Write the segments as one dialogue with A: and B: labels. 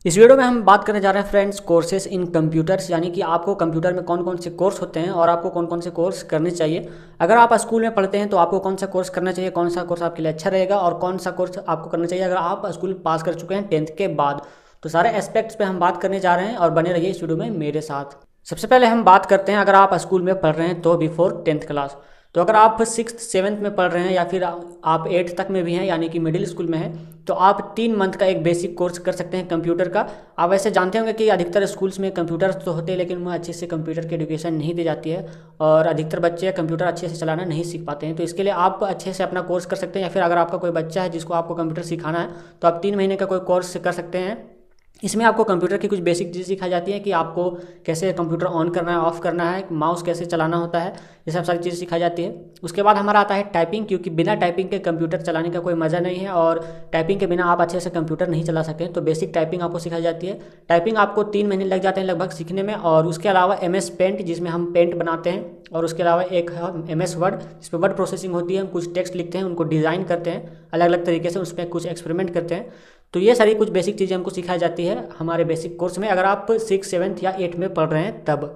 A: इस वीडियो में हम बात करने जा रहे हैं फ्रेंड्स कोर्सेज इन कंप्यूटर्स, यानी कि आपको कंप्यूटर में कौन कौन से कोर्स होते हैं और आपको कौन कौन से कोर्स करने चाहिए। अगर आप स्कूल में पढ़ते हैं तो आपको कौन सा कोर्स करना चाहिए, कौन सा कोर्स आपके लिए अच्छा रहेगा और कौन सा कोर्स आपको करना चाहिए अगर आप स्कूल पास कर चुके हैं 10th के बाद। तो सारे एस्पेक्ट्स पे हम बात करने जा रहे हैं और बने रहिए इस वीडियो में मेरे साथ। सबसे पहले हम बात करते हैं अगर आप स्कूल में पढ़ रहे हैं तो बिफोर 10th क्लास। तो अगर आप 6th 7th में पढ़ रहे हैं या फिर आप 8th तक में भी हैं यानी कि मिडिल स्कूल में हैं, तो आप 3 मंथ का एक बेसिक कोर्स कर सकते हैं कंप्यूटर का। आप वैसे जानते होंगे कि अधिकतर स्कूल्स में कंप्यूटर तो होते हैं लेकिन उनमें अच्छे से कंप्यूटर की एजुकेशन नहीं दी जाती है और अधिकतर बच्चे कंप्यूटर अच्छे से चलाना नहीं सीख पाते हैं। तो इसके लिए आप अच्छे से अपना कोर्स कर सकते हैं, या फिर अगर आपका कोई बच्चा है जिसको आपको कंप्यूटर सिखाना है तो आप 3 महीने का कोई कोर्स कर सकते हैं। इसमें आपको कंप्यूटर की कुछ बेसिक चीज़ें सिखाई जाती है कि आपको कैसे कंप्यूटर ऑन करना है, ऑफ करना है, माउस कैसे चलाना होता है, ये सब सारी चीज़ें सिखाई जाती है। उसके बाद हमारा आता है टाइपिंग, क्योंकि बिना टाइपिंग के कंप्यूटर चलाने का कोई मज़ा नहीं है और टाइपिंग के बिना आप अच्छे से कंप्यूटर नहीं चला सकते। तो बेसिक टाइपिंग आपको सिखाई जाती है। टाइपिंग आपको 3 महीने लग जाते हैं लगभग सीखने में। और उसके अलावा MS पेंट जिसमें हम पेंट बनाते हैं, और उसके अलावा एक है MS वर्ड जिसमें वर्ड प्रोसेसिंग होती है। हम कुछ टेक्स्ट लिखते हैं, उनको डिज़ाइन करते हैं अलग अलग तरीके से, उस पर कुछ एक्सपेरिमेंट करते हैं। तो ये सारी कुछ बेसिक चीज़ें हमको सिखाई जाती है हमारे बेसिक कोर्स में, अगर आप 6, 7th या 8th में पढ़ रहे हैं तब।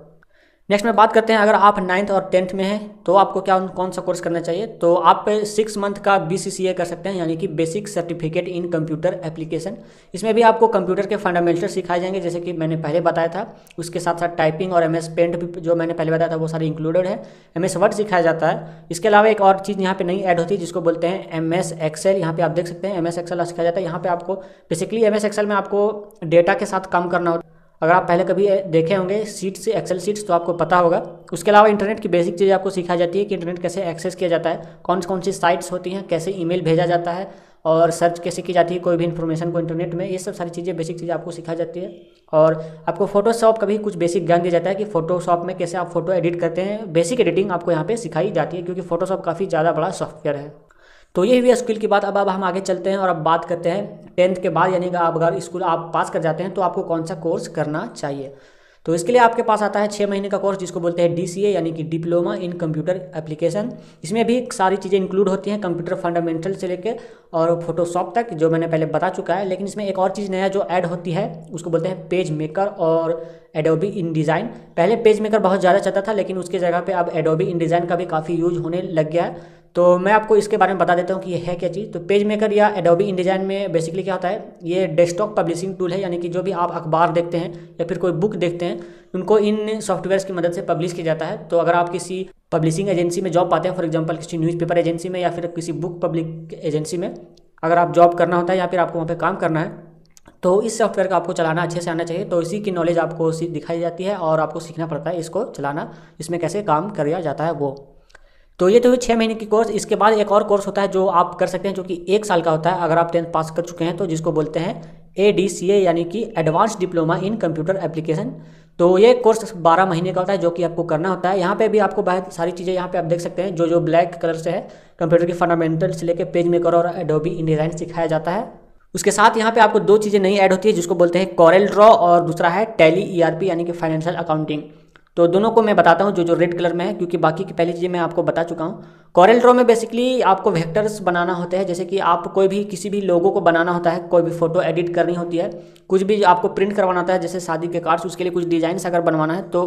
A: नेक्स्ट में बात करते हैं अगर आप 9th और 10th में हैं तो आपको कौन सा कोर्स करना चाहिए। तो आप 6 मंथ का BCCA कर सकते हैं, यानी कि basic certificate in computer application. इसमें भी आपको कंप्यूटर के फंडामेंटल सिखाए जाएंगे जैसे कि मैंने पहले बताया था। उसके साथ साथ टाइपिंग और MS पेंट भी जो मैंने पहले बताया था वो सारी इंक्लूडेड है। MS वर्ड सिखाया जाता है। इसके अलावा एक और चीज़ यहाँ पे नई ऐड होती है जिसको बोलते हैं MS एक्सेल। यहाँ पे आप देख सकते हैं MS एक्सेल सिखाया जाता है। यहाँ पे आपको बेसिकली MS एक्सेल में आपको डेटा के साथ काम करना होता है। अगर आप पहले कभी देखे होंगे शीट्स, एक्सेल शीट्स, तो आपको पता होगा। उसके अलावा इंटरनेट की बेसिक चीज़ें आपको सिखाई जाती है कि इंटरनेट कैसे एक्सेस किया जाता है, कौन कौन सी साइट्स होती हैं, कैसे ईमेल भेजा जाता है और सर्च कैसे की जाती है कोई भी इन्फॉर्मेशन को इंटरनेट में। ये सब सारी चीज़ें बेसिक चीज़ें आपको सिखाई जाती है। और आपको फोटोशॉप का भी कुछ बेसिक ज्ञान दिया जाता है कि फोटोशॉप में कैसे आप फोटो एडिट करते हैं। बेसिक एडिटिंग आपको यहाँ पे सिखाई जाती है क्योंकि फोटोशॉप काफ़ी ज़्यादा बड़ा सॉफ्टवेयर है। तो ये हुई स्कूल की बात। अब हम आगे चलते हैं और अब बात करते हैं 10th के बाद, यानी कि आप अगर स्कूल आप पास कर जाते हैं तो आपको कौन सा कोर्स करना चाहिए। तो इसके लिए आपके पास आता है 6 महीने का कोर्स जिसको बोलते हैं DCA, यानी कि डिप्लोमा इन कंप्यूटर एप्लीकेशन। इसमें भी सारी चीज़ें इंक्लूड होती हैं, कंप्यूटर फंडामेंटल से लेकर और फोटोशॉप तक, जो मैंने पहले बता चुका है। लेकिन इसमें एक और चीज़ नया जो ऐड होती है उसको बोलते हैं पेज मेकर और एडोबी इन डिज़ाइन। पहले पेज मेकर बहुत ज़्यादा चलता था लेकिन उसकी जगह पे अब एडोबी इन डिज़ाइन का भी काफ़ी यूज होने लग गया है। तो मैं आपको इसके बारे में बता देता हूँ कि ये है क्या चीज़। तो पेज मेकर या एडोबी इन डिज़ाइन में बेसिकली क्या होता है, ये डेस्कटॉप पब्लिशिंग टूल है, यानी कि जो भी आप अखबार देखते हैं या फिर कोई बुक देखते हैं उनको इन सॉफ्टवेयर्स की मदद से पब्लिश किया जाता है। तो अगर आप किसी पब्लिशिंग एजेंसी में जॉब पाते हैं, फॉर एग्जांपल किसी न्यूज़पेपर एजेंसी में या फिर किसी बुक पब्लिक एजेंसी में अगर आप जॉब करना होता है या फिर आपको वहाँ पे काम करना है, तो इस सॉफ्टवेयर का आपको चलाना अच्छे से आना चाहिए। तो इसी की नॉलेज आपको दिखाई जाती है और आपको सीखना पड़ता है इसको चलाना, इसमें कैसे काम किया जाता है वो। तो ये तो हुई 6 महीने की कोर्स। इसके बाद एक और कोर्स होता है जो आप कर सकते हैं जो कि 1 साल का होता है अगर आप 10th पास कर चुके हैं, तो जिसको बोलते हैं ADCA, यानी कि advance diploma in computer application. तो ये कोर्स 12 महीने का होता है जो कि आपको करना होता है। यहाँ पे भी आपको बहुत सारी चीज़ें यहाँ पे आप देख सकते हैं जो ब्लैक कलर से है, कंप्यूटर की फंडामेंटल से लेकर पेज मेकर और एडोबी इन डिज़ाइन सिखाया जाता है। उसके साथ यहाँ पे आपको 2 चीज़ें नई ऐड होती है जिसको बोलते हैं कॉरेल ड्रॉ और दूसरा है टैली ERP, यानी कि फाइनेंशियल अकाउंटिंग। तो दोनों को मैं बताता हूँ जो रेड कलर में है, क्योंकि बाकी की पहली चीज़ें मैं आपको बता चुका हूँ। कॉरेल ड्रॉ में बेसिकली आपको वेक्टर्स बनाना होते हैं, जैसे कि आप कोई भी किसी भी लोगो को बनाना होता है, कोई भी फोटो एडिट करनी होती है, कुछ भी आपको प्रिंट करवाना होता है जैसे शादी के कार्ड्स, उसके लिए कुछ डिज़ाइंस अगर बनवाना है तो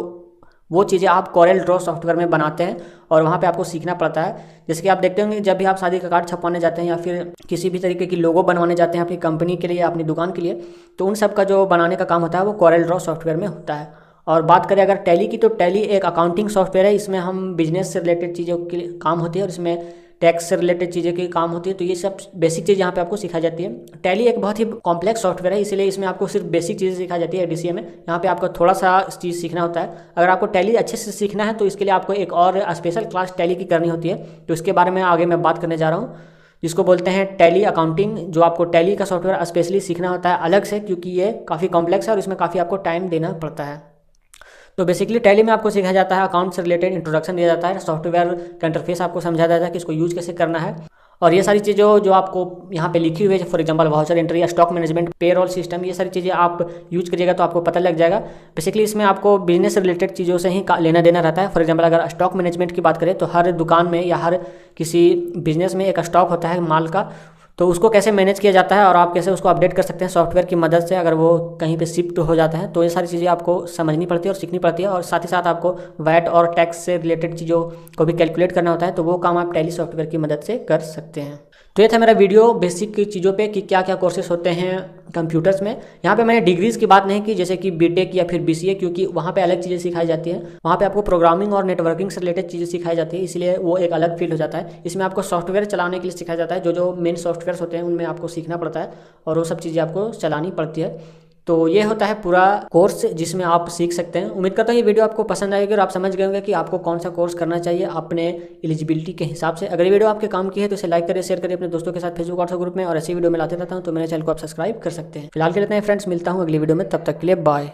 A: वो चीज़ें आप कॉरेल ड्रॉ सॉफ्टवेयर में बनाते हैं और वहाँ पे आपको सीखना पड़ता है। जैसे कि आप देखते होंगे जब भी आप शादी का कार्ड छपवाने जाते हैं या फिर किसी भी तरीके की लोगो बनवाने जाते हैं अपनी कंपनी के लिए या अपनी दुकान के लिए, तो उन सब का जो बनाने का काम होता है वो कॉरेल ड्रॉ सॉफ्टवेयर में होता है। और बात करें अगर टैली की, तो टैली एक अकाउंटिंग सॉफ्टवेयर है। इसमें हम बिजनेस से रिलेटेड चीज़ों के काम होती है और इसमें टैक्स से रिलेटेड चीज़ें की काम होती है। तो ये सब बेसिक चीज़ यहाँ पे आपको सिखाई जाती है। टैली एक बहुत ही कॉम्प्लेक्स सॉफ्टवेयर है, इसलिए इसमें आपको सिर्फ बेसिक चीज़ें सिखाई जाती है DCA में। यहाँ पे आपको थोड़ा सा चीज़ सीखना होता है। अगर आपको टैली अच्छे से सीखना है तो इसके लिए आपको एक और स्पेशल क्लास टैली की करनी होती है। तो इसके बारे में आगे मैं बात करने जा रहा हूँ, जिसको बोलते हैं टैली अकाउंटिंग, जो आपको टैली का सॉफ्टवेयर स्पेशली सीखना होता है अलग से, क्योंकि ये काफ़ी कॉम्प्लेक्स है और इसमें काफ़ी आपको टाइम देना पड़ता है। तो बेसिकली टैली में आपको सिखाया जाता है अकाउंट से रिलेटेड इंट्रोडक्शन दिया जाता है, सॉफ्टवेयर का इंटरफेस आपको समझाया जाता है कि इसको यूज कैसे करना है। और ये सारी चीज़ें जो आपको यहाँ पे लिखी हुई है, फॉर एग्जांपल वाउचर एंट्री या स्टॉक मैनेजमेंट, पेरोल सिस्टम, ये सारी चीज़ें आप यूज करिएगा तो आपको पता लग जाएगा। बेसिकली इसमें आपको बिजनेस से रिलेटेड चीज़ों से ही लेना देना रहता है। फॉर एग्जांपल अगर स्टॉक मैनेजमेंट की बात करें तो हर दुकान में या हर किसी बिजनेस में एक स्टॉक होता है माल का, तो उसको कैसे मैनेज किया जाता है और आप कैसे उसको अपडेट कर सकते हैं सॉफ्टवेयर की मदद से अगर वो कहीं पे शिफ्ट हो जाता है। तो ये सारी चीज़ें आपको समझनी पड़ती है और सीखनी पड़ती है, और साथ ही साथ आपको वैट और टैक्स से रिलेटेड चीज़ों को भी कैलकुलेट करना होता है। तो वो काम आप टैली सॉफ्टवेयर की मदद से कर सकते हैं। तो ये था मेरा वीडियो बेसिक चीज़ों पे कि क्या क्या कोर्सेज होते हैं कंप्यूटर्स में। यहाँ पे मैंने डिग्रीज़ की बात नहीं की जैसे कि बीटेक या फिर बीसीए, क्योंकि वहाँ पे अलग चीज़ें सिखाई जाती हैं। वहाँ पे आपको प्रोग्रामिंग और नेटवर्किंग से रिलेटेड चीज़ें सिखाई जाती है, इसलिए वो एक अलग फील्ड हो जाता है। इसमें आपको सॉफ्टवेयर चलाने के लिए सिखाया जाता है, जो जो मेन सॉफ्टवेयर होते हैं उनमें आपको सीखना पड़ता है और वो सब चीज़ें आपको चलानी पड़ती है। तो ये होता है पूरा कोर्स जिसमें आप सीख सकते हैं। उम्मीद करता हूँ ये वीडियो आपको पसंद आएगी और आप समझ गए होंगे कि आपको कौन सा कोर्स करना चाहिए अपने एलिजिबिलिटी के हिसाब से। अगर ये वीडियो आपके काम की है तो इसे लाइक करिए, शेयर करिए अपने दोस्तों के साथ फेसबुक व्हाट्सएप ग्रुप में, और ऐसी वीडियो में लाते रहता हूँ तो मेरे चैनल को आप सब्सक्राइब कर सकते हैं। फिलहाल के लिए फ्रेंड्स, मिलता हूँ अगली वीडियो में, तब तक के लिए बाय।